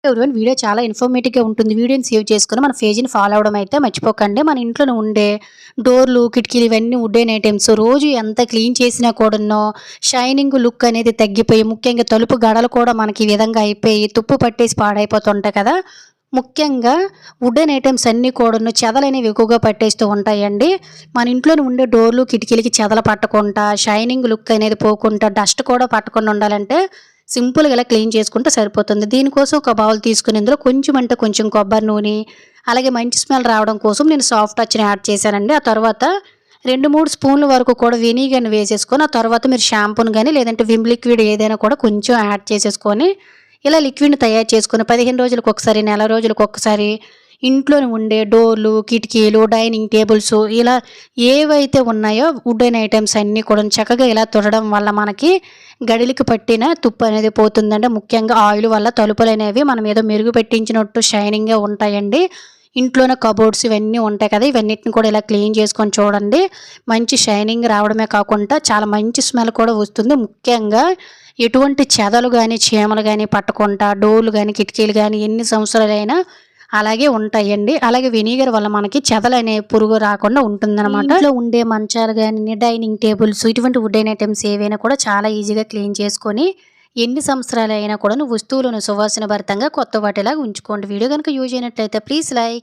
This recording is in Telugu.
ఎవరీవన్ వీడియో చాలా ఇన్ఫర్మేటివ్‌గా ఉంటుంది. వీడియోని సేవ్ చేసుకొని మన పేజ్‌ని ఫాలో అవ్వడం అయితే మర్చిపోకండి. మన ఇంట్లోనే ఉండే డోర్‌లు, కిటికీలు ఇవన్నీ వుడెన్ ఐటెమ్స్ రోజు ఎంత క్లీన్ చేసినా కూడాను షైనింగ్ లుక్ అనేది తగ్గిపోయి, ముఖ్యంగా తలుపు గడలు కూడా మనకి ఈ విధంగా అయిపోయి తుప్పు పట్టేసి పాడైపోతుంటాయి కదా! ముఖ్యంగా వుడెన్ ఐటెమ్స్ అన్నీ కూడాను చెదలనేవి ఎక్కువగా పట్టేస్తూ ఉంటాయండి. మన ఇంట్లోనే ఉండే డోర్‌లు, కిటికీలకి చెదలు పట్టకుండా, షైనింగ్ లుక్ అనేది పోకుండా, డస్ట్ కూడా పట్టకుండా ఉండాలంటే సింపుల్‌గా ఇలా క్లీన్ చేసుకుంటే సరిపోతుంది. దీనికోసం ఒక బౌల్ తీసుకొని ఇందులో కొంచెం అంటే కొంచెం కొబ్బరి నూనె, అలాగే మంచి స్మెల్ రావడం కోసం నేను సాఫ్ట్ టచ్‌ని యాడ్ చేశానండి. ఆ తర్వాత 2, 3 స్పూన్ల వరకు కూడా వెనిగర్‌ని వేసేసుకొని, ఆ తర్వాత మీరు షాంపూని గాని, లేదంటే విమ్ లిక్విడ్ ఏదైనా కూడా కొంచెం యాడ్ చేసేసుకొని, ఇలా లిక్విడ్‌ని తయారు చేసుకొని 15 రోజులకొకసారి, నెల రోజులకొకసారి ఇంట్లోనే ఉండే డోర్లు, కిటికీలు, డైనింగ్ టేబుల్స్ ఇలా ఏవైతే ఉన్నాయో వుడెన్ ఐటెమ్స్ అన్నీ కూడాను చక్కగా ఇలా తుడవడం వల్ల మనకి గడిలకి పట్టిన తుప్పు అనేది పోతుందండి. ముఖ్యంగా ఆయిల్ వల్ల తలుపులనేవి మనం ఏదో మెరుగు పెట్టించినట్టు షైనింగ్‌గా ఉంటాయండి. ఇంట్లోనే కబోర్డ్స్ ఇవన్నీ ఉంటాయి కదా! ఇవన్నిటిని కూడా ఇలా క్లీన్ చేసుకొని చూడండి. మంచి షైనింగ్ రావడమే కాకుండా చాలా మంచి స్మెల్ కూడా వస్తుంది. ముఖ్యంగా ఎటువంటి చెదలు గాని, చీమలు గాని పట్టకుండా డోర్లు గాని, కిటికీలు గాని ఎన్ని సంవత్సరాలైనా అలాగే ఉంటాయండి. అలాగే వెనిగర్ వల్ల మనకి చెదలనే పురుగు రాకుండా ఉంటుందనమాట. ఇంట్లో ఉండే మంచాలు గాని, డైనింగ్ టేబుల్స్ ఇటువంటి వుడెన్ ఐటెమ్స్ ఏవైనా కూడా చాలా ఈజీగా క్లీన్ చేసుకొని ఎన్ని సంవత్సరాలైనా కూడాను వస్తువులను సువాసన భరితంగా కొత్త వాటిలాగా ఉంచుకోండి. వీడియో గనుక యూజ్ అయినట్లయితే ప్లీజ్ లైక్